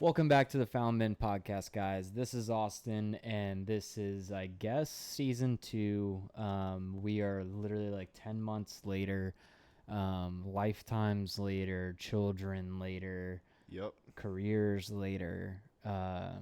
Welcome back to the Found Men podcast, guys. This is Austin, and this is, I guess, season 2. We are literally like 10 months later, lifetimes later, children later, Yep. careers later. A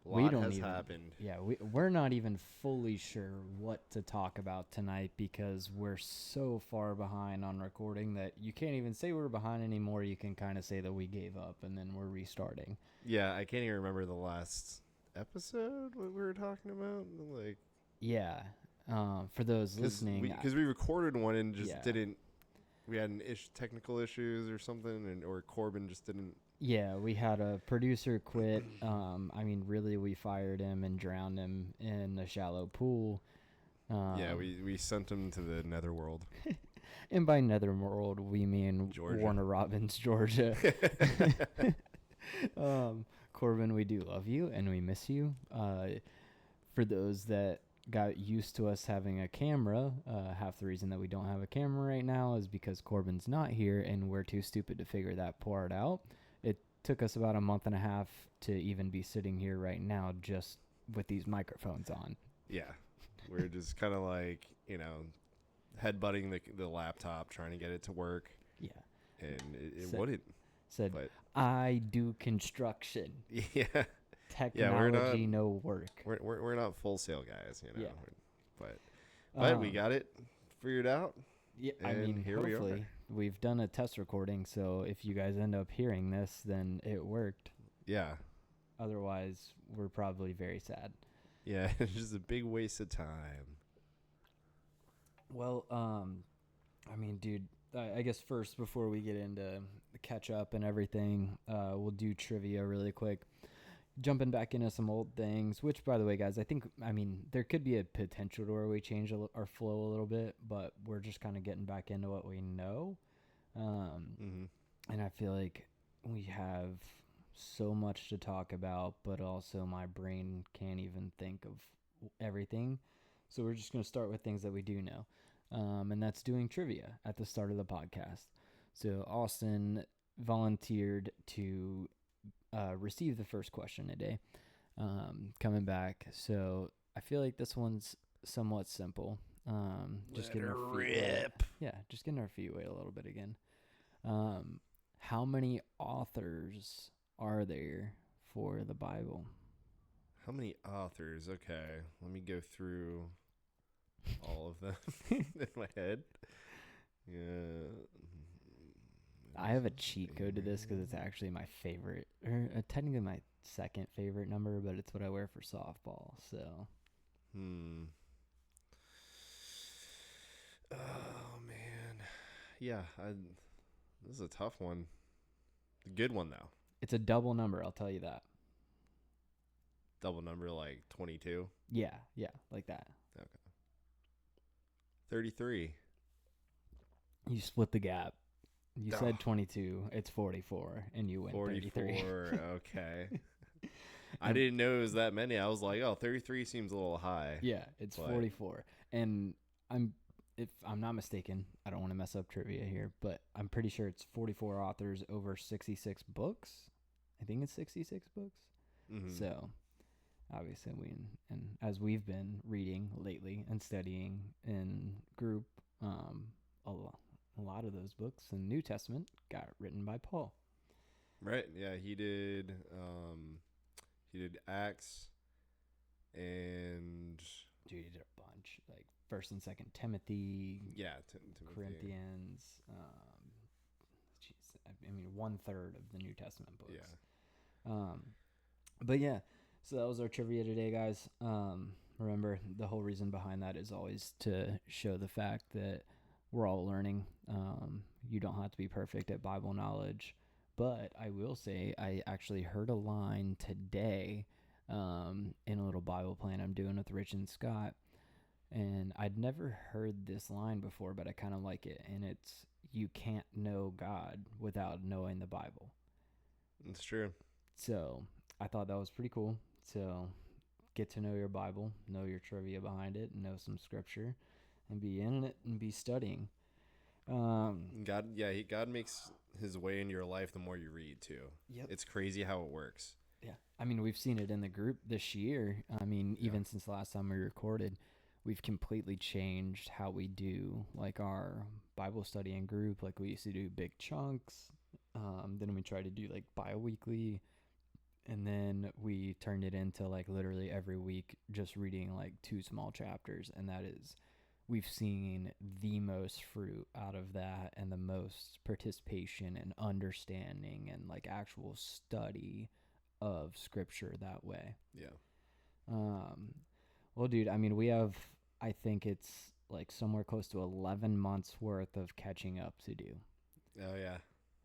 We lot don't has even, happened. yeah, we're not even fully sure what to talk about tonight because we're so far behind on recording that you can't even say we're behind anymore. You can kind of say that we gave up and then we're restarting. Yeah, I can't even remember the last episode what we were talking about. Like, Yeah. For those listening, because we recorded one and just yeah. didn't. We had technical issues or something, or Corbin just didn't. Yeah, we had a producer quit. Really, we fired him and drowned him in a shallow pool. Yeah, we sent him to the netherworld. And by netherworld, we mean Georgia. Warner Robins, Georgia. Corbin, we do love you and we miss you. For those that got used to us having a camera, half the reason that we don't have a camera right now is because Corbin's not here and we're too stupid to figure that part out. It took us about a month and a half to even be sitting here right now just with these microphones on. Yeah, we're just kind of like, headbutting the laptop, trying to get it to work. Yeah. And it wouldn't. Said, but I do construction. Yeah. Technology, no work. We're not full sail guys, Yeah. But we got it figured out. Yeah, here hopefully we are. We've done a test recording, so if you guys end up hearing this, then it worked. Yeah. Otherwise, we're probably very sad. Yeah, it's just a big waste of time. Well, dude, I guess first before we get into the catch up and everything, we'll do trivia really quick. Jumping back into some old things, which, by the way, guys, there could be a potential to where we change our flow a little bit, but we're just kind of getting back into what we know. And I feel like we have so much to talk about, but also my brain can't even think of everything. So we're just going to start with things that we do know. And that's doing trivia at the start of the podcast. So Austin volunteered to receive the first question today, coming back. So I feel like this one's somewhat simple. Just getting our feet wet. Yeah, just getting our feet wet a little bit again. How many authors are there for the Bible? How many authors? Okay, let me go through all of them in my head. Yeah. I have a cheat code to this because it's actually my favorite, or technically my second favorite number, but it's what I wear for softball. So. Oh man. Yeah. This is a tough one. A good one though. It's a double number. I'll tell you that. Double number like 22. Yeah, like that. Okay. 33. You split the gap. You said 22. It's 44, and you went 33. 44. Okay. I didn't know it was that many. I was like, 33 seems a little high. Yeah, it's 44. And if I'm not mistaken, I don't want to mess up trivia here, but I'm pretty sure it's 44 authors over 66 books. I think it's 66 books. Mm-hmm. So, obviously, and as we've been reading lately and studying in group, a lot of those books in the New Testament got written by Paul. Right. Yeah, he did Acts and dude, he did a bunch, like 1st and 2nd Timothy. Yeah, Corinthians. 1/3 of the New Testament books. Yeah. But yeah, so that was our trivia today, guys. Remember, the whole reason behind that is always to show the fact that we're all learning. You don't have to be perfect at Bible knowledge. But I will say I actually heard a line today in a little Bible plan I'm doing with Rich and Scott. And I'd never heard this line before, but I kind of like it. And it's, you can't know God without knowing the Bible. It's true. So I thought that was pretty cool. So get to know your Bible, know your trivia behind it, know some scripture, and be in it and be studying. God makes his way into your life the more you read too. Yep. It's crazy how it works. Yeah. I mean, we've seen it in the group this year. I mean, Yeah. even since the last time we recorded, we've completely changed how we do like our Bible study in group. Like we used to do big chunks. Then we tried to do like bi-weekly, and then we turned it into like literally every week just reading like 2 small chapters, and that is we've seen the most fruit out of that and the most participation and understanding and like actual study of scripture that way. Yeah. Um, well, dude, I mean, we have, I think it's like somewhere close to 11 months worth of catching up to do. Oh yeah.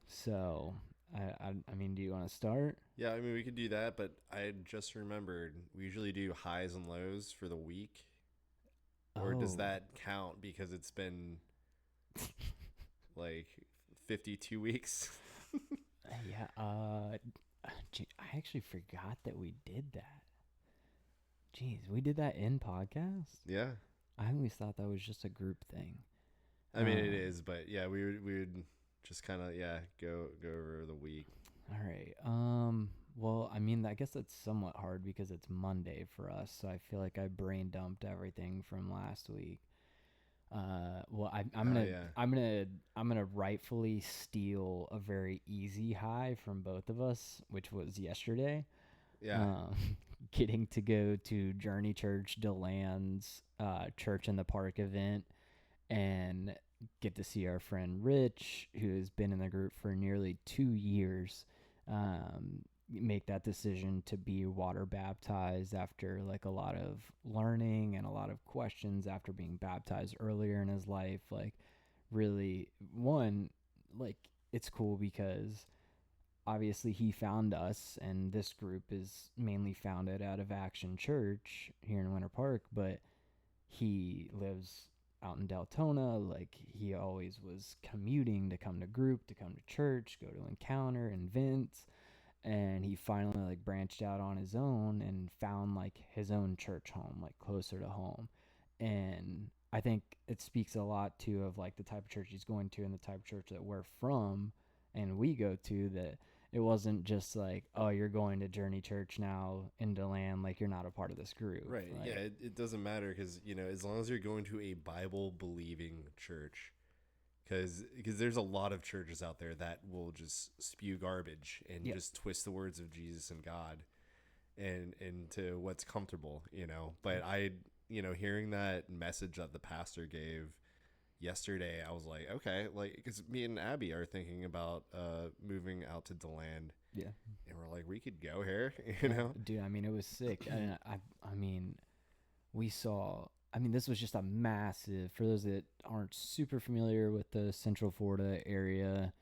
So, I mean, do you want to start? Yeah, I mean we could do that, but I just remembered we usually do highs and lows for the week. Or does Oh, that count because it's been like 52 weeks? yeah. I actually forgot that we did that. Jeez, we did that in podcast? Yeah. I always thought that was just a group thing. I mean it is, but yeah, we would just kind of go over the week. All right. Well, I mean, I guess that's somewhat hard because it's Monday for us, so I feel like I brain dumped everything from last week. Well, I'm Oh gonna yeah. I'm gonna rightfully steal a very easy high from both of us, which was yesterday. Yeah. Um, getting to go to Journey Church Deland's Church in the Park event and get to see our friend Rich, who has been in the group for nearly 2 years, make that decision to be water baptized after like a lot of learning and a lot of questions after being baptized earlier in his life. Like, really, one, like, it's cool because obviously he found us, and this group is mainly founded out of Action Church here in Winter Park, but he lives out in Deltona. Like, he always was commuting to come to group, to come to church, go to Encounter and Vince, and he finally like branched out on his own and found like his own church home, like closer to home. And I think it speaks a lot too of like the type of church he's going to and the type of church that we're from and we go to, that it wasn't just like, oh, you're going to Journey Church now in DeLand, like you're not a part of this group. Right. Like, Yeah, it doesn't matter cuz as long as you're going to a Bible believing church, because there's a lot of churches out there that will just spew garbage and yeah, just twist the words of Jesus and God and into what's comfortable. But hearing that message that the pastor gave yesterday, I was like, okay, like, because me and Abby are thinking about moving out to DeLand, yeah, and we're like, we could go here. dude. I mean, it was sick. And I mean, we saw, I mean, this was just a massive, for those that aren't super familiar with the Central Florida area,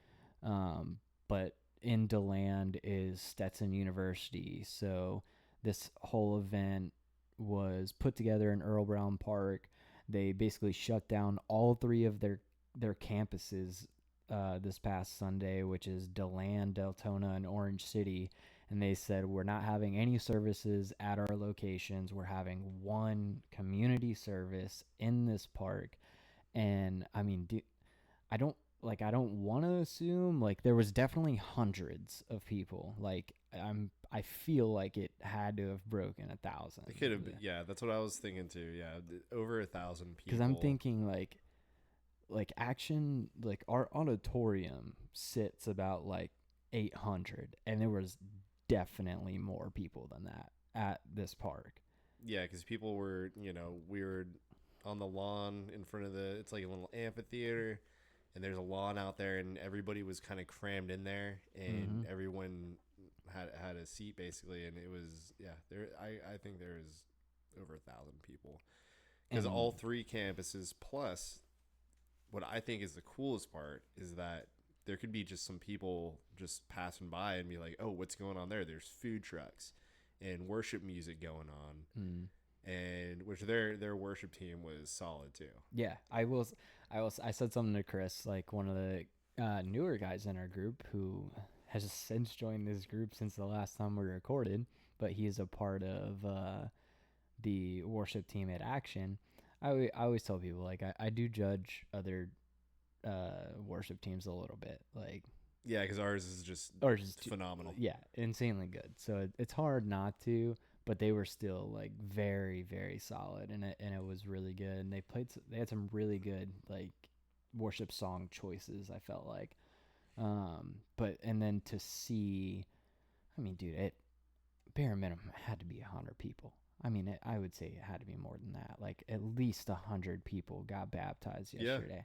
but in DeLand is Stetson University. So this whole event was put together in Earl Brown Park. They basically shut down all 3 of their campuses this past Sunday, which is DeLand, Deltona, and Orange City. And they said, we're not having any services at our locations. We're having one community service in this park. And I mean, I don't want to assume, like, there was definitely hundreds of people. Like, I feel like it had to have broken 1,000. It could have been, yeah, that's what I was thinking too. Yeah, over 1,000 people. Because I'm thinking like Action, like our auditorium sits about like 800, and there was definitely more people than that at this park. Yeah, because people were, we were on the lawn in front of it's like a little amphitheater, and there's a lawn out there, and everybody was kind of crammed in there, and everyone had a seat basically, and it was, yeah, there. I think there was over 1,000 people, because all 3 campuses plus. What I think is the coolest part is that there could be just some people just passing by and be like, "Oh, what's going on there?" There's food trucks and worship music going on, and which their worship team was solid too. Yeah, I said something to Chris, like one of the newer guys in our group who has since joined this group since the last time we recorded, but he is a part of the worship team at Action. I always tell people, like, I do judge other worship teams a little bit. Like, Yeah, because ours is just or just phenomenal. yeah, insanely good. So it's hard not to, but they were still like very very solid, and it was really good. And they had some really good like worship song choices. I felt like, but and then to see, I mean, dude, it bare minimum had to be 100 people. I mean, I would say it had to be more than that. Like at least 100 people got baptized Yeah. yesterday,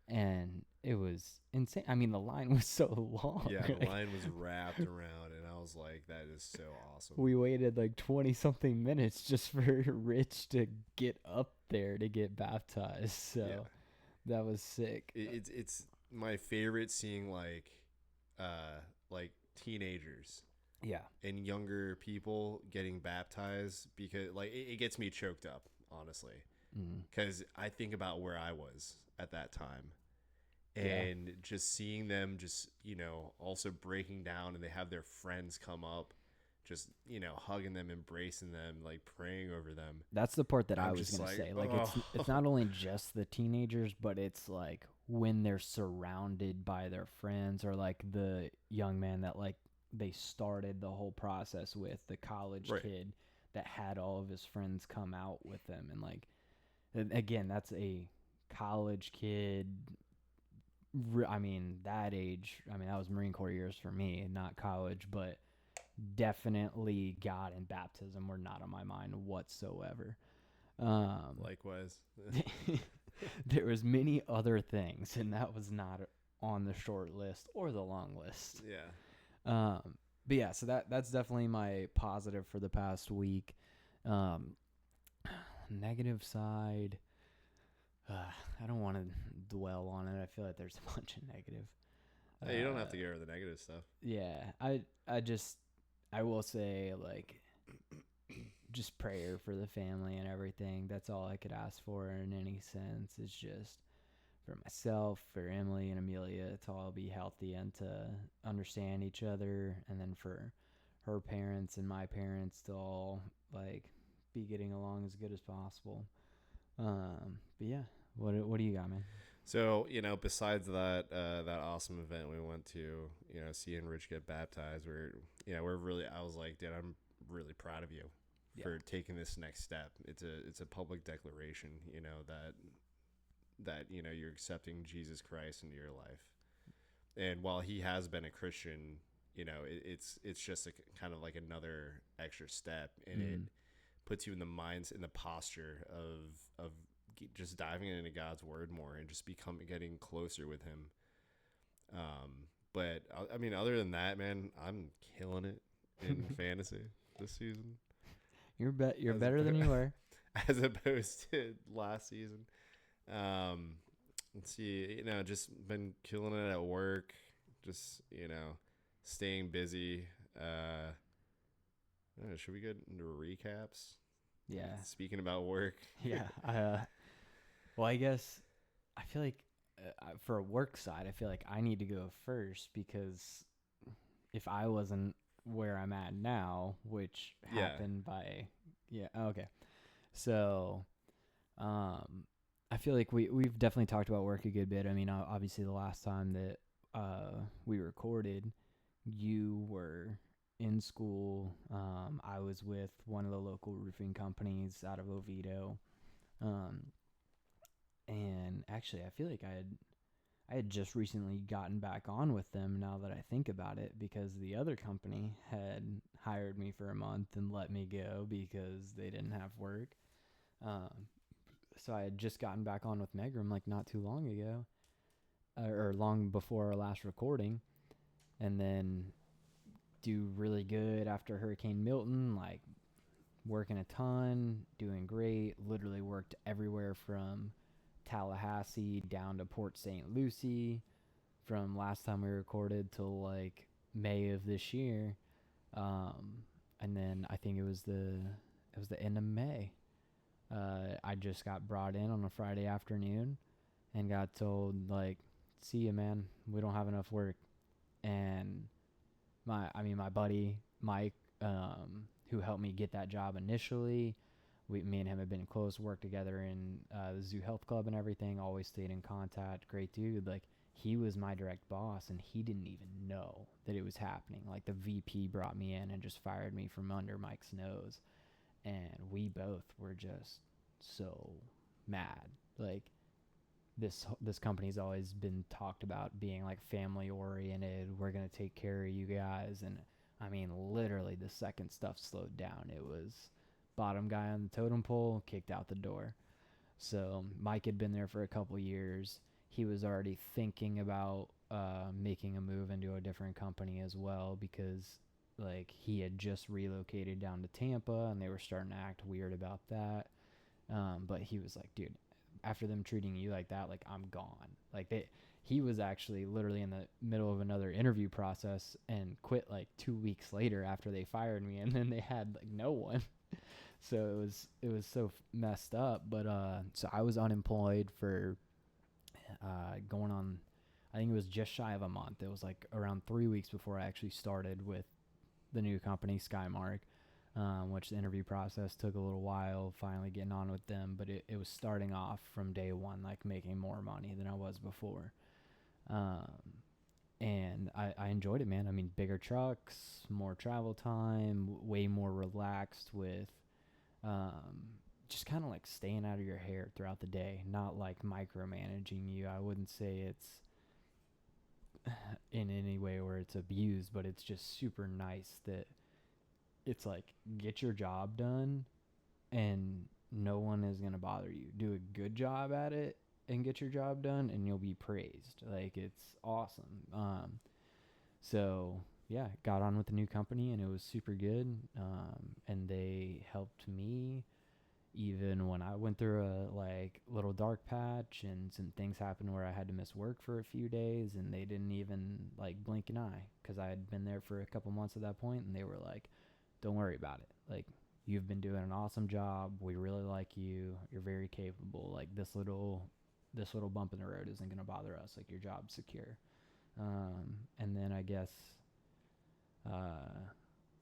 and it was insane. I mean, the line was so long. Yeah, the Like, line was wrapped around, and I was like, that is so awesome. we waited like 20 something minutes just for Rich to get up there to get baptized. So Yeah. that was sick. It's my favorite seeing like teenagers Yeah. and younger people getting baptized, because like it gets me choked up, honestly, because I think about where I was at that time, and just seeing them just also breaking down, and they have their friends come up, just hugging them, embracing them, like praying over them. That's the part that I I'm was just gonna say. like, Like oh. it's not only just the teenagers, but it's like when they're surrounded by their friends, or like the young man that like they started the whole process with, the college Right. kid that had all of his friends come out with them, and like again, that's a college kid. I mean, that age. I mean, that was Marine Corps years for me, not college, but definitely God and baptism were not on my mind whatsoever. Likewise. There was many other things, and that was not on the short list or the long list. Yeah. But yeah, so that's definitely my positive for the past week. Negative side, I don't want to dwell on it. I feel like there's a bunch of negative. Hey, you don't have to get rid of the negative stuff. Yeah, I will say, like, just prayer for the family and everything. That's all I could ask for in any sense. It's just for myself, for Emily and Amelia to all be healthy and to understand each other, and then for her parents and my parents to all like be getting along as good as possible. But yeah, what do you got, man? So, besides that awesome event we went to, seeing Rich get baptized, we're really, I was like, dude, I'm really proud of you for taking this next step. It's a public declaration, that you're accepting Jesus Christ into your life. And while he has been a Christian, it's just a kind of like another extra step, and it puts you in the posture of just diving into God's word more, and just getting closer with him. But I mean, other than that, man, I'm killing it in fantasy this season. You're better than you were, as opposed to last season. Let's see, just been killing it at work, just staying busy. Should we get into recaps? Yeah. Speaking about work. Yeah. Well, I guess I feel like for a work side, I feel like I need to go first, because if I wasn't where I'm at now, which happened okay. So, I feel like we've definitely talked about work a good bit. I mean, obviously the last time that we recorded, you were in school. I was with one of the local roofing companies out of Oviedo. And actually, I feel like I had just recently gotten back on with them, now that I think about it, because the other company had hired me for a month and let me go because they didn't have work. So I had just gotten back on with Megram like not too long ago, or long before our last recording, and then do really good after Hurricane Milton, like working a ton, doing great, literally worked everywhere from Tallahassee down to Port St. Lucie from last time we recorded till like May of this year. And then I think it was the end of May. I just got brought in on a Friday afternoon and got told, like, see ya, man, we don't have enough work. And my buddy Mike, who helped me get that job initially, me and him have been close, worked together in the Zoo Health Club and everything, always stayed in contact, great dude. Like, he was my direct boss, and he didn't even know that it was happening. Like, the VP brought me in and just fired me from under Mike's nose, and we both were just so mad. Like, this company's always been talked about being like family oriented. We're gonna take care of you guys, and I mean, literally, the second stuff slowed down, it was bottom guy on the totem pole, kicked out the door. So Mike had been there for a couple years. He was already thinking about making a move into a different company as well, because like he had just relocated down to Tampa and they were starting to act weird about that. But he was like, dude, after them treating you like that, like, I'm gone. Like, he was actually literally in the middle of another interview process and quit like 2 weeks later after they fired me, and then they had like no one. So it was so messed up. But so I was unemployed for going on, I think it was just shy of a month. It was like around 3 weeks before I actually started with the new company, Skymark, which the interview process took a little while, finally getting on with them. But it was starting off from day one, like making more money than I was before. And I enjoyed it, man. I mean, bigger trucks, more travel time, way more relaxed with just kind of like staying out of your hair throughout the day, not like micromanaging you. I wouldn't say it's in any way where it's abused, but it's just super nice that it's like, get your job done and no one is going to bother you. Do a good job at it and get your job done and you'll be praised. Like, it's awesome. So yeah, got on with the new company and it was super good. And they helped me even when I went through a like little dark patch and some things happened where I had to miss work for a few days, and they didn't even like blink an eye, because I had been there for a couple months at that point, and they were like, don't worry about it. Like, you've been doing an awesome job. We really like you. You're very capable. Like, this little bump in the road isn't going to bother us. Like, your job's secure. And then I guess,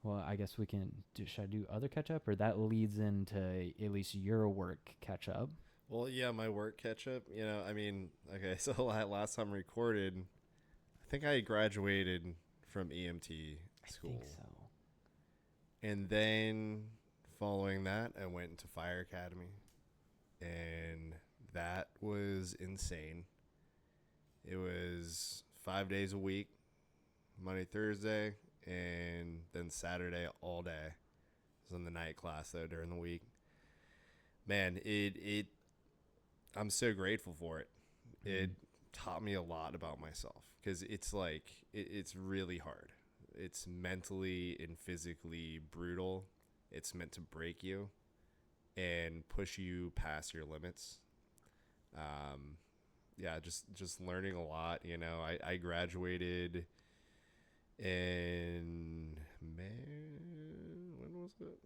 well, I guess we can should I do other catch up, or that leads into at least your work catch up? Well, yeah, my work catch up. I mean, okay, so last time recorded, I think I graduated from EMT school. I think so. And then following that, I went into Fire Academy, and that was insane. It was 5 days a week, Monday, Thursday, and then Saturday all day. I was in the night class though during the week. Man, I'm so grateful for it. Mm-hmm. It taught me a lot about myself, because it's like it's really hard. It's mentally and physically brutal. It's meant to break you and push you past your limits. Yeah, just learning a lot. I graduated in May. When was it?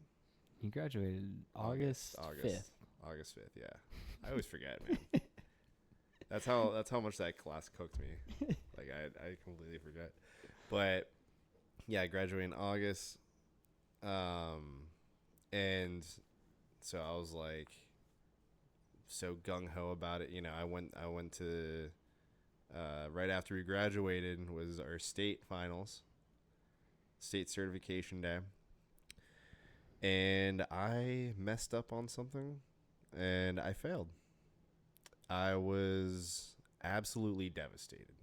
You graduated August 5th. August 5th, yeah. I always forget, man. That's how much that class cooked me. Like, I completely forget. But yeah, I graduated in August. And so I was like so gung ho about it. I went to right after we graduated was our state finals, state certification day, and I messed up on something and I failed. I was absolutely devastated,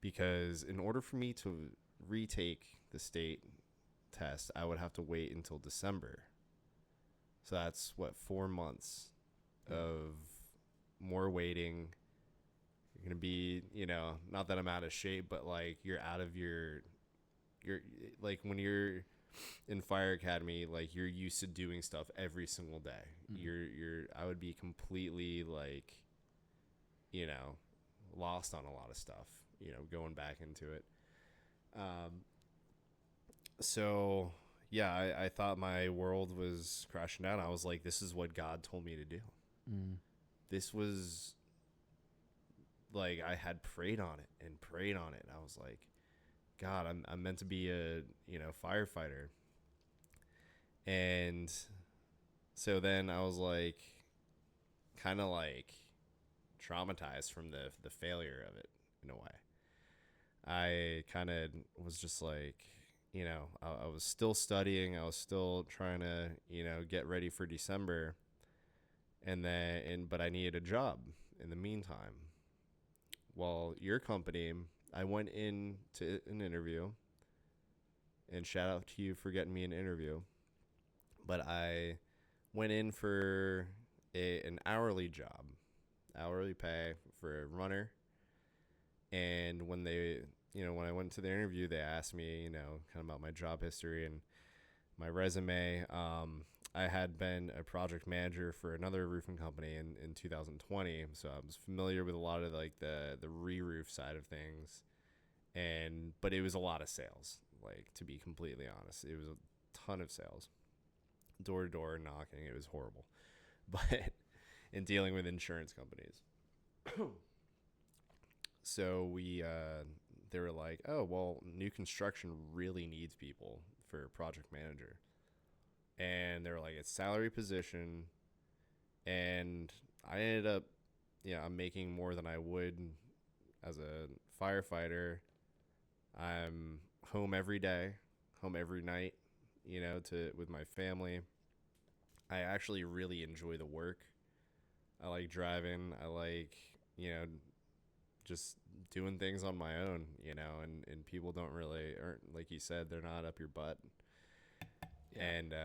because in order for me to retake the state test, I would have to wait until December. So that's 4 months of more waiting. You're going to be, not that I'm out of shape, but like you're out of you're like when you're in Fire Academy, like you're used to doing stuff every single day. Mm-hmm. I would be completely like, lost on a lot of stuff, going back into it. So yeah, I thought my world was crashing down. I was like, this is what God told me to do. Mm. This was like, I had prayed on it and prayed on it. I was like, God, I'm meant to be a, firefighter. And so then I was like, kind of like traumatized from the failure of it. in a way. I kind of was just like, I was still studying. I was still trying to, get ready for December. But I needed a job in the meantime. Well, your company, I went in to an interview, and shout out to you for getting me an interview. But I went in for an hourly job, hourly pay for a runner. And when I went to the interview, they asked me, kind of about my job history and my resume. I had been a project manager for another roofing company in 2020, so I was familiar with a lot of like the re-roof side of things, but it was a lot of sales. Like, to be completely honest, it was a ton of sales, door to door knocking. It was horrible, but in dealing with insurance companies. So they were like, oh, well, new construction really needs people for a project manager. And they were like, it's salary position. And I ended up, I'm making more than I would as a firefighter. I'm home every day, home every night, with my family. I actually really enjoy the work. I like driving. I like, just doing things on my own, and people aren't, like you said, they're not up your butt. Yeah. And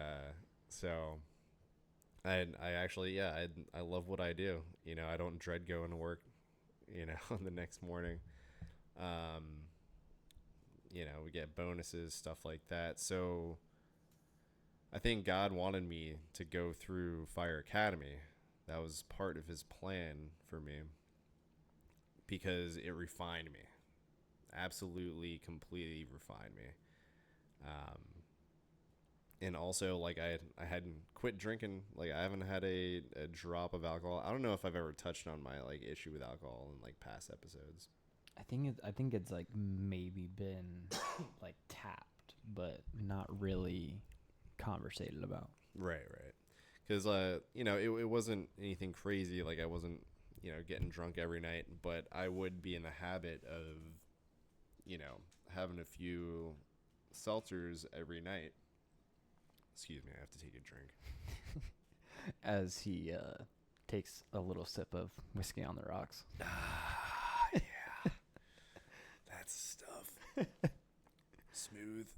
so I actually, I love what I do. I don't dread going to work, the next morning. We get bonuses, stuff like that. So I think God wanted me to go through Fire Academy. That was part of his plan for me, because it refined me. Absolutely, completely refined me. And also, like, I hadn't quit drinking. Like, I haven't had a drop of alcohol. I don't know if I've ever touched on my like issue with alcohol in like past episodes. I think it's like maybe been like tapped, but not really conversated about. Right. Because it wasn't anything crazy. Like, I wasn't getting drunk every night, but I would be in the habit of having a few seltzers every night. Excuse me, I have to take a drink. As he takes a little sip of whiskey on the rocks. Yeah. That's stuff. Smooth.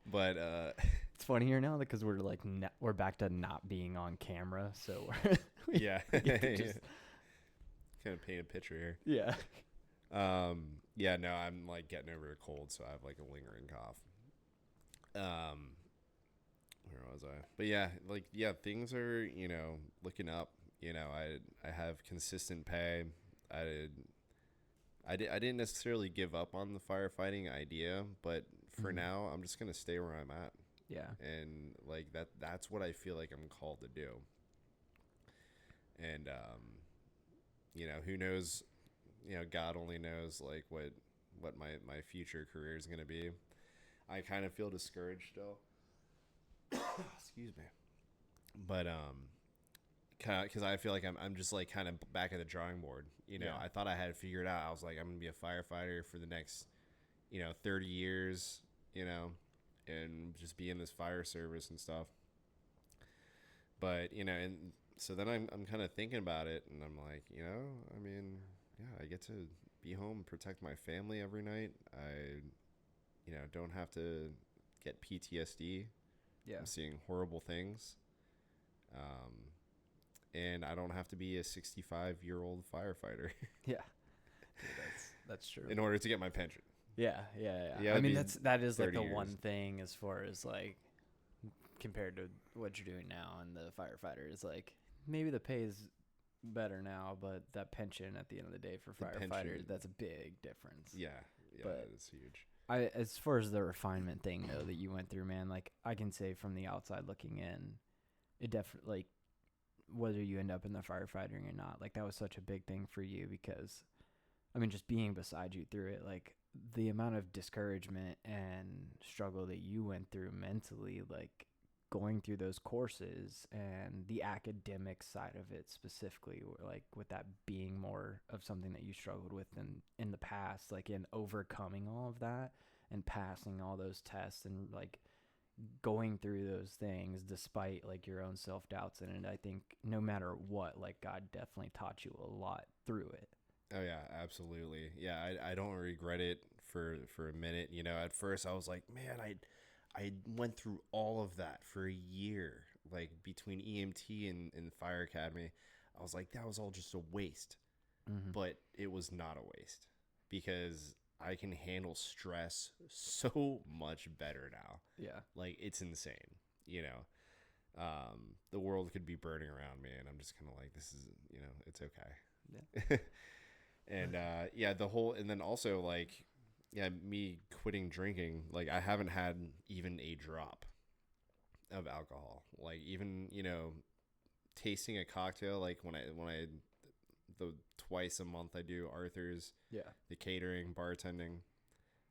But it's funny here now because we're like we're back to not being on camera, so yeah. Just kind of paint a picture here. Yeah. Yeah, no, I'm like getting over a cold, so I have like a lingering cough. Where was I? But yeah, things are, looking up. I have consistent pay. I didn't necessarily give up on the firefighting idea, but for now, I'm just gonna stay where I'm at. Yeah. And like that's what I feel like I'm called to do. And who knows? God only knows like what my future career is gonna be. I kind of feel discouraged still. Excuse me. But because I feel like I'm just like kind of back at the drawing board. I thought I had it figured out. I was like, I'm gonna be a firefighter for the next 30 years, and just be in this fire service and stuff. But and so then I'm kind of thinking about it, and I'm like, I mean, yeah, I get to be home and protect my family every night. I don't have to get PTSD. Yeah. I'm seeing horrible things. And I don't have to be a 65-year-old firefighter. Yeah. That's true. In order to get my pension. Yeah. I mean, that is like the one thing as far as like compared to what you're doing now and the firefighter is like maybe the pay is better now, but that pension at the end of the day for firefighters, that's a big difference. Yeah, but it's huge. As far as the refinement thing though that you went through, man, like I can say from the outside looking in, it definitely, like, whether you end up in the firefighting or not, like that was such a big thing for you because, I mean, just being beside you through it, like the amount of discouragement and struggle that you went through mentally, like going through those courses and the academic side of it specifically, like with that being more of something that you struggled with in the past, like in overcoming all of that and passing all those tests and like going through those things despite like your own self-doubts in it. I think no matter what, like God definitely taught you a lot through it. Oh yeah, absolutely. Yeah, I don't regret it for a minute. You know, at first I was like, man, I went through all of that for a year, like between EMT and Fire Academy. I was like, that was all just a waste. Mm-hmm. But it was not a waste because I can handle stress so much better now. Yeah. Like it's insane, you know. The world could be burning around me and I'm just kind of like, this is, you know, it's okay. Yeah. And yeah, the whole, and then also like, yeah, me quitting drinking, like I haven't had even a drop of alcohol. Like even, you know, tasting a cocktail, like when I the twice a month I do Arthur's, Yeah. the catering, bartending,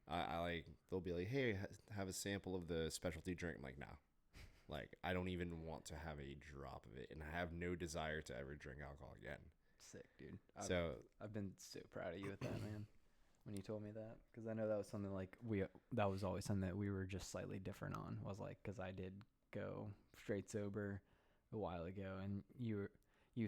I like, they'll be like, hey, have a sample of the specialty drink. I'm like, no, like I don't even want to have a drop of it, and I have no desire to ever drink alcohol again. Sick, dude. I've been so proud of you with that, man. When you told me that, because I know that was something like that was always something that we were just slightly different on. Was like, because I did go straight sober a while ago, and you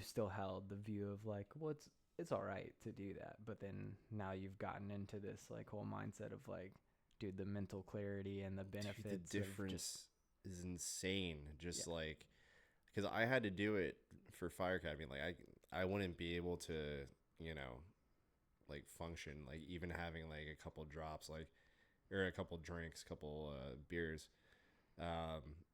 still held the view of like, well, it's all right to do that, but then now you've gotten into this like whole mindset of like, dude, the mental clarity and the benefits. Dude, the difference is insane. Just Yeah. like, because I had to do it for Fire Academy. Like I wouldn't be able to, you know, like function, like even having like a couple drops, like, or a couple drinks, couple beers,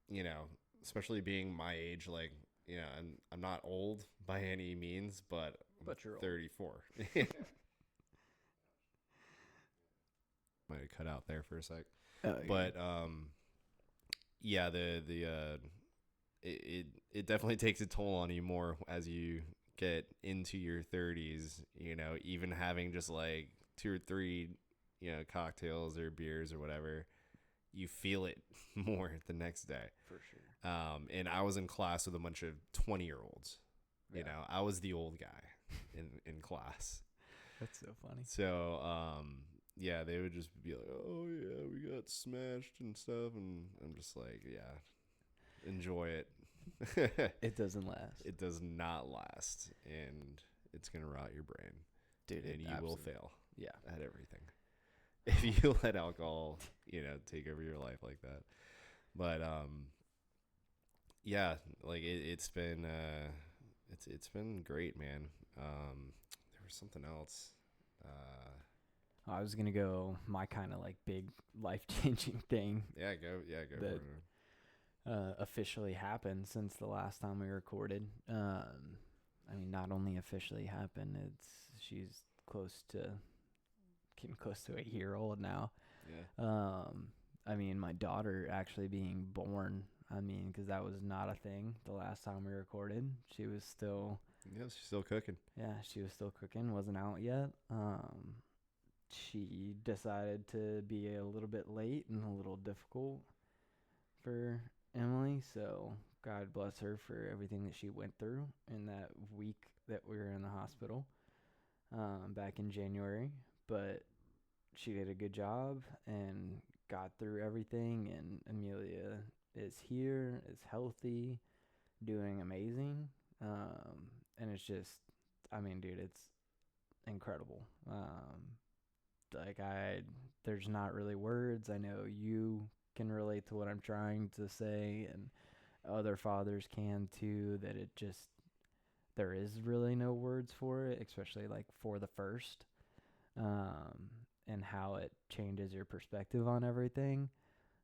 you know, especially being my age, like, you know, I'm not old by any means, but you're old. 34. Might have cut out there for a sec. But yeah, it definitely takes a toll on you more as you get into your 30s, you know, even having just like 2 or 3, you know, cocktails or beers or whatever, you feel it more the next day. For sure. And I was in class with a bunch of 20-year-olds. You know, I was the old guy in class. That's so funny. So, yeah, they would just be like, oh yeah, we got smashed and stuff, and I'm just like, yeah, enjoy it. It doesn't last. It does not last, and it's gonna rot your brain, dude, and you will fail. Yeah, at everything if you let alcohol, you know, take over your life like that. But yeah, like it's been great, man. There was something else. I was gonna go my kind of like big life-changing thing. Yeah, go that, for it. Officially happened since the last time we recorded. I mean, not only officially happened, she's getting close to a year old now. Yeah. I mean, my daughter actually being born. I mean, because that was not a thing the last time we recorded. She was still. Yeah, she's still cooking. Yeah, she was still cooking. Wasn't out yet. She decided to be a little bit late and a little difficult for Emily. So God bless her for everything that she went through in that week that we were in the hospital back in January. But she did a good job and got through everything. And Amelia is here, is healthy, doing amazing. And it's just, I mean, dude, it's incredible. There's not really words. I know you can relate to what I'm trying to say, and other fathers can too, that it just, there is really no words for it, especially like for the first, and how it changes your perspective on everything.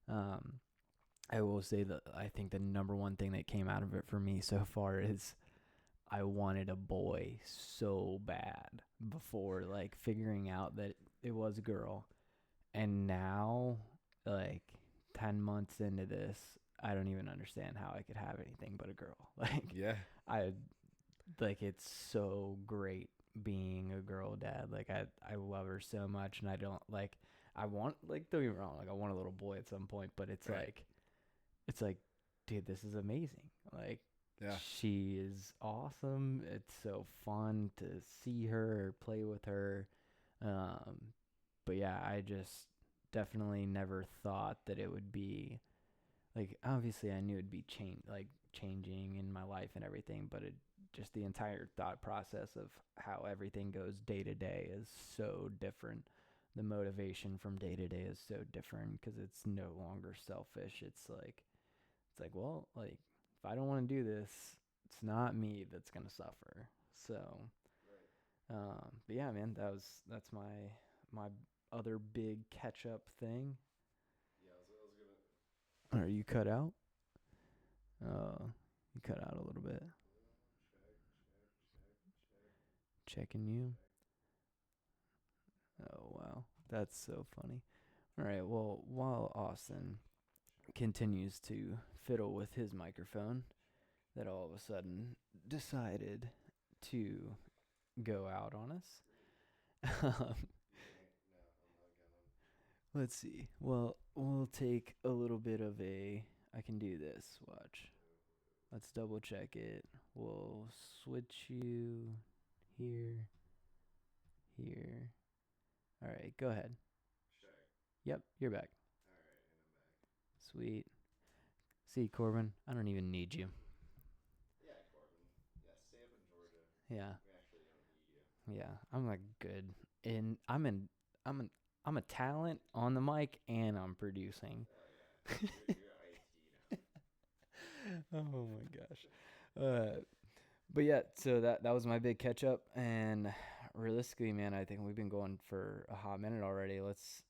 I will say that I think the number one thing that came out of it for me so far is I wanted a boy so bad before, like, figuring out that it was a girl. And now, like, 10 months into this, I don't even understand how I could have anything but a girl. Like, Yeah. It's so great being a girl dad. Like, I love her so much, and I don't, like, I want, like, don't get me wrong, like, I want a little boy at some point, but it's right. like, dude, this is amazing. Like, Yeah. she is awesome. It's so fun to see her, play with her. But yeah, I just definitely never thought that it would be like, obviously I knew it'd be changing in my life and everything, but it just the entire thought process of how everything goes day to day is so different. The motivation from day to day is so different because it's no longer selfish. It's like, well, like if I don't want to do this, it's not me that's gonna suffer. So, but yeah, man, that's my other big catch up thing. Yeah, I was gonna Are you cut out? You cut out a little bit. Checking you. Oh wow, that's so funny. All right, well, while Austin continues to fiddle with his microphone, that all of a sudden decided to go out on us. Let's see. Well, we'll take a little bit of a. I can do this. Watch. Let's double check it. We'll switch you here, here. All right, go ahead. Yep, you're back. Sweet. See, Corbin, I don't even need you. Yeah, Corbin. Yeah, stay up in Georgia. Yeah, We actually don't need you. yeah. I'm like good. And I'm a talent on the mic and I'm producing. Oh yeah, you're IT now. Oh my gosh. But yeah, so that was my big catch up, and realistically, man, I think we've been going for a hot minute already.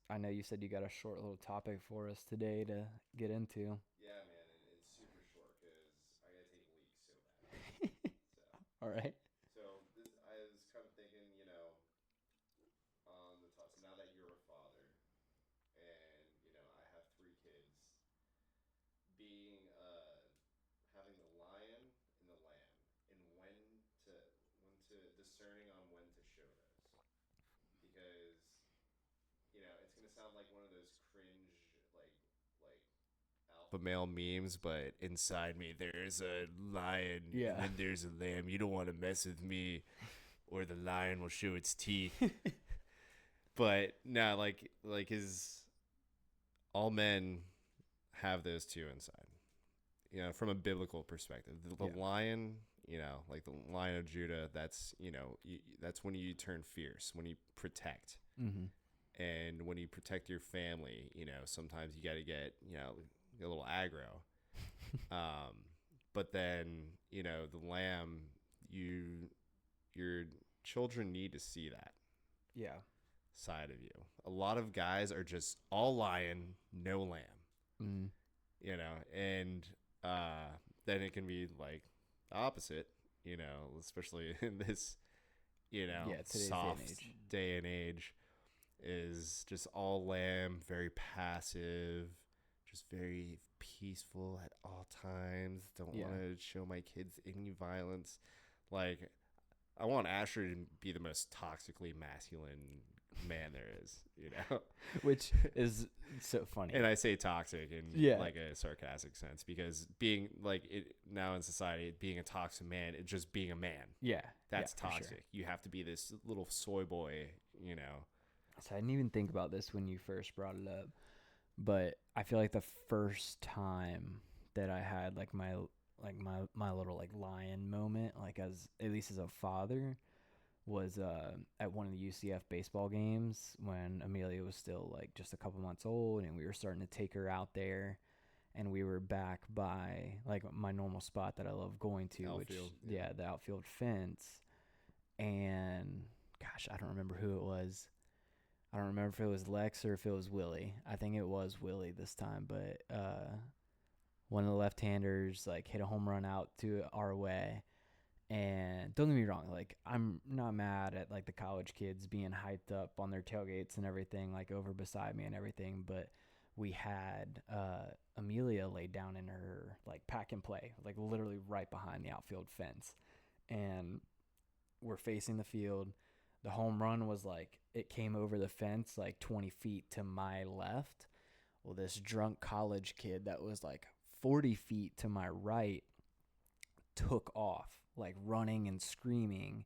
I know you said you got a short little topic for us today to get into. Yeah, man, and it's super short because I gotta take a leak so bad. All right. So I was kind of thinking, on the top. So now that you're a father, and I have 3 kids, being having the lion and the lamb, and when to discerning on when to show those, because it's gonna sound like one of those cringe like alpha male memes, but inside me there's a lion, Yeah. and then there's a lamb. You don't want to mess with me, or the lion will show its teeth. But no, like is all men have those two inside. From a biblical perspective, the Yeah. lion, like the Lion of Judah, that's that's when you turn fierce, when you protect, Mm-hmm. and when you protect your family. Sometimes you got to get a little aggro. But then the lamb, your children need to see that Yeah. side of you. A lot of guys are just all lion, no lamb. Mm. And then it can be like the opposite, especially in this, today's soft day and age, is just all lamb, very passive, just very peaceful at all times. Don't Yeah. want to show my kids any violence. Like, I want Asher to be the most toxically masculine man there is, Which is so funny. And I say toxic in like a sarcastic sense, because being like it now in society, being a toxic man, it's just being a man. Yeah. That's for toxic. sure. You have to be this little soy boy, So I didn't even think about this when you first brought it up, but I feel like the first time that I had like my little like lion moment, like as at least as a father, was at one of the UCF baseball games when Amelia was still like just a couple months old, and we were starting to take her out there, and we were back by like my normal spot that I love going to, Outfield, which the outfield fence. And gosh, I don't remember who it was. I don't remember if it was Lex or if it was Willie. I think it was Willie this time, but one of the left-handers like hit a home run out to our way. And don't get me wrong, like I'm not mad at like the college kids being hyped up on their tailgates and everything, like over beside me and everything, but we had Amelia laid down in her like pack and play, like literally right behind the outfield fence. And we're facing the field. The home run was like, it came over the fence like 20 feet to my left. Well, this drunk college kid that was like 40 feet to my right took off, like running and screaming,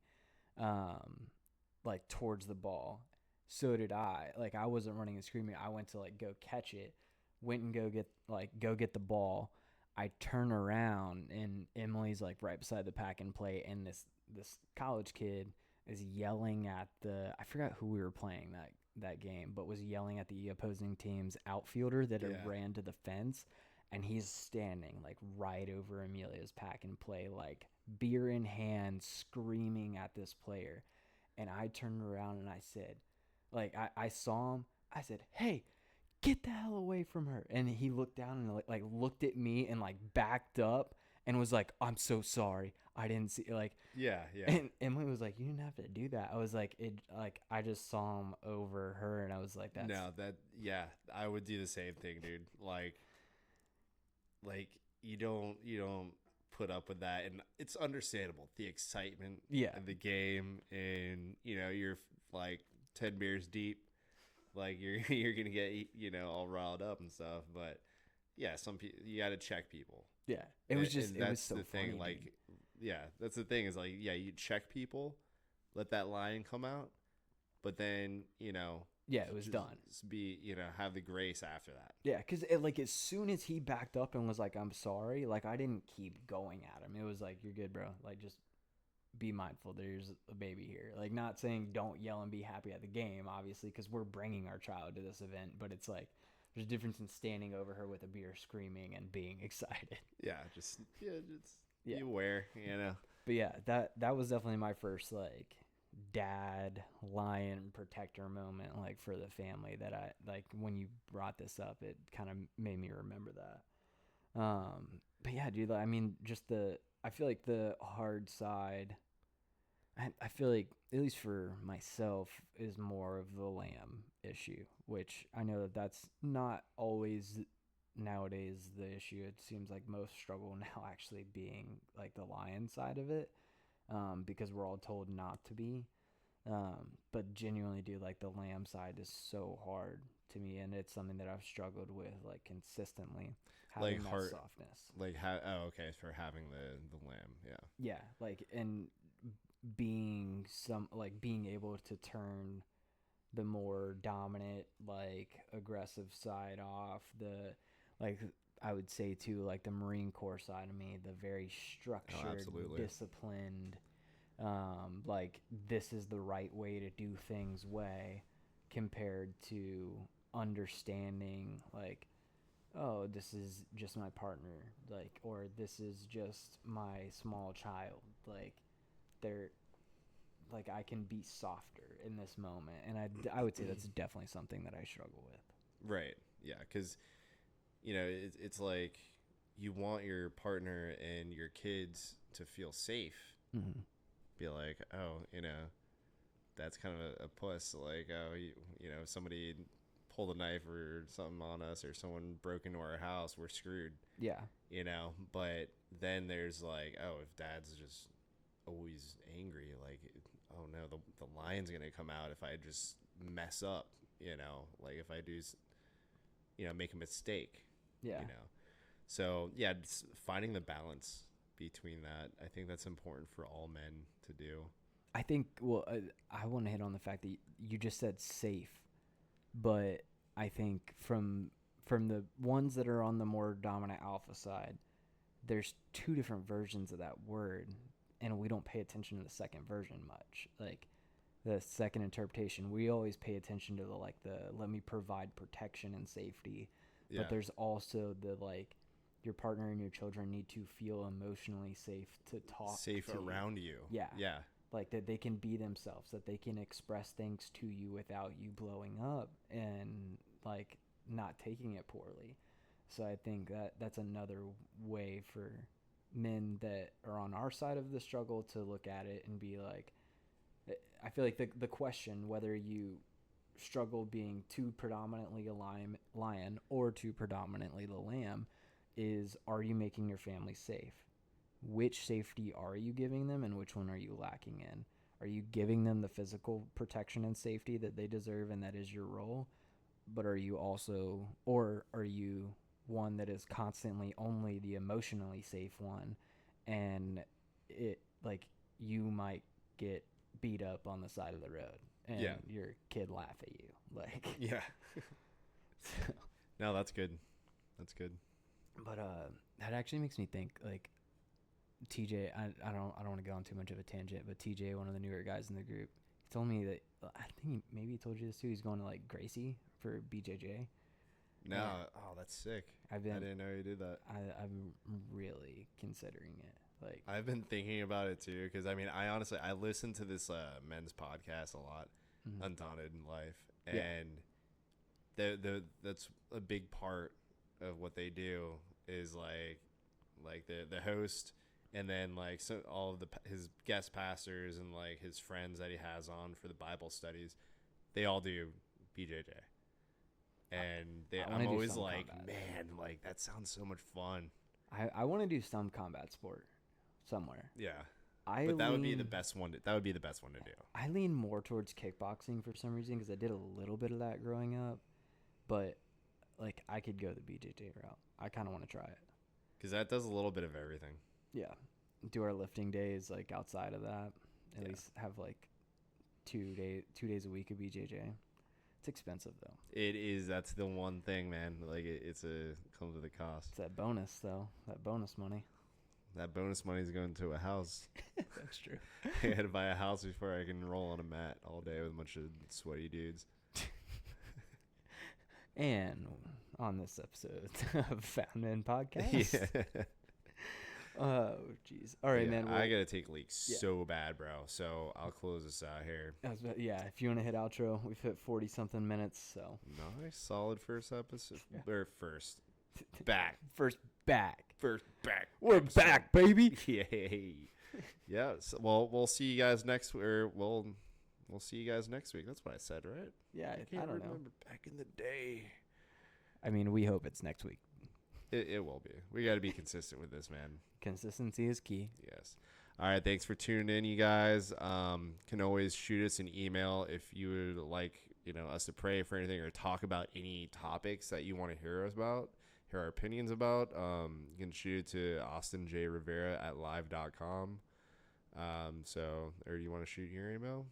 like towards the ball. So did I. Like, I wasn't running and screaming. I went to like go catch it, went and go get the ball. I turn around and Emily's like right beside the pack and play, and this college kid is yelling at I forgot who we were playing that game, but was yelling at the opposing team's outfielder that had ran to the fence, and he's standing like right over Amelia's pack and play, like beer in hand, screaming at this player. And I turned around and I said, like, I saw him. I said, "Hey, get the hell away from her." And he looked down and like looked at me and like backed up and was like, "I'm so sorry. I didn't see," like, Yeah. and Emily was like, "You didn't have to do that." I was like, I just saw him over her, and I was like, yeah, I would do the same thing, dude. Like you don't put up with that, and it's understandable, the excitement of the game, and you're like 10 beers deep, like you're gonna get all riled up and stuff. But yeah, some people, you got to check people. Yeah, it was just, it was so the funny, thing, like, dude. yeah, that's the thing, is like, yeah, you check people, let that line come out, but then Yeah, it was done. just be, have the grace after that. Yeah, because like as soon as he backed up and was like, "I'm sorry," like I didn't keep going at him. It was like, "You're good, bro. Like just be mindful. There's a baby here." Like, not saying don't yell and be happy at the game, obviously, because we're bringing our child to this event. But it's like there's a difference in standing over her with a beer, screaming and being excited. Just be aware, But yeah, that was definitely my first like dad lion protector moment, like for the family, that I like. When you brought this up, it kind of made me remember that. But yeah, dude, I mean, I feel like the hard side, I feel like, at least for myself, is more of the lamb issue, which I know that's not always nowadays the issue. It seems like most struggle now actually being like the lion side of it, because we're all told not to be. But genuinely, dude, like the lamb side is so hard to me, and it's something that I've struggled with like consistently, having like that softness. Like okay, for having the lamb, Yeah, like, and being able to turn the more dominant, like aggressive side off, the, like, I would say too, like the Marine Corps side of me, the very structured, disciplined, like this is the right way to do things way, compared to understanding like, oh, this is just my partner, like, or this is just my small child, like they're, like, I can be softer in this moment. And I would say that's definitely something that I struggle with. Right. Yeah, because it's like you want your partner and your kids to feel safe. Mm-hmm. Be like, oh, that's kind of a puss. Like, oh, somebody pulled a knife or something on us, or someone broke into our house, we're screwed. Yeah. But then there's like, oh, if dad's just always angry, like, oh no, the lion's gonna come out if I just mess up, like if I do, make a mistake. Yeah. So yeah, just finding the balance between that, I think that's important for all men to do. I think, well, I want to hit on the fact that you just said safe, but I think from the ones that are on the more dominant alpha side, there's two different versions of that word, and we don't pay attention to the second version much. Like the second interpretation, we always pay attention to the let me provide protection and safety, but there's also the like, your partner and your children need to feel emotionally safe to talk, safe around you. Yeah. Like that they can be themselves, that they can express things to you without you blowing up and like not taking it poorly. So I think that's another way for men that are on our side of the struggle to look at it and be like, I feel like the question whether you struggle being too predominantly a lion or too predominantly the lamb is, are you making your family safe? Which safety are you giving them, and which one are you lacking in? Are you giving them the physical protection and safety that they deserve, and that is your role? But are you also, or are you one that is constantly only the emotionally safe one, and it like you might get beat up on the side of the road and your kid laugh at you like Yeah. No, that's good. That's good. But that actually makes me think like TJ. I don't want to go on too much of a tangent, but TJ, one of the newer guys in the group, he told me that I think maybe he told you this too. He's going to like Gracie for BJJ. No, Yeah. oh, that's sick. I didn't know you did that. I'm really considering it. Like I've been thinking about it too, because I mean, I honestly listen to this men's podcast a lot, Undaunted in Life, and that's a big part of what they do is like the host, and then like so all of his guest pastors and like his friends that he has on for the Bible studies, they all do BJJ. And I'm always like, combat. Man, like that sounds so much fun. I want to do some combat sport somewhere. Yeah, but that would be the best one. That would be the best one to do. I lean more towards kickboxing for some reason because I did a little bit of that growing up, but like I could go the BJJ route. I kind of want to try it because that does a little bit of everything. Yeah, do our lifting days like outside of that. At least have like 2 days a week of BJJ. It's expensive though. It is. That's the one thing, man. Like comes with a cost. It's that bonus though. That bonus money. That bonus money is going to a house. That's true. I had to buy a house before I can roll on a mat all day with a bunch of sweaty dudes. And on this episode of Found Men Podcast. Yeah. Oh, jeez. All right, man. I got to take a leak so bad, bro. So I'll close this out here. If you want to hit outro, we've hit 40-something minutes. So nice. Solid first episode. Or first. Back. First back. We're episode. Back, baby. Yay. Yeah. So, well, we'll see you guys next week. We'll see you guys next week. That's what I said, right? Yeah, I don't know. Back in the day. I mean, we hope it's next week. It will be. We got to be consistent with this, man. Consistency is key. Yes. All right. Thanks for tuning in, you guys. Can always shoot us an email if you would like, us to pray for anything or talk about any topics that you want to hear our opinions about. You can shoot it to austinjrivera@live.com. Or do you want to shoot your email?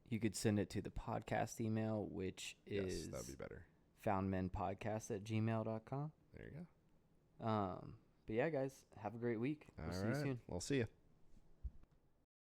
You could send it to the podcast email, which is that'd be better. foundmenpodcast@gmail.com. There you go. But yeah, guys, have a great week. We'll see you soon. We'll see you.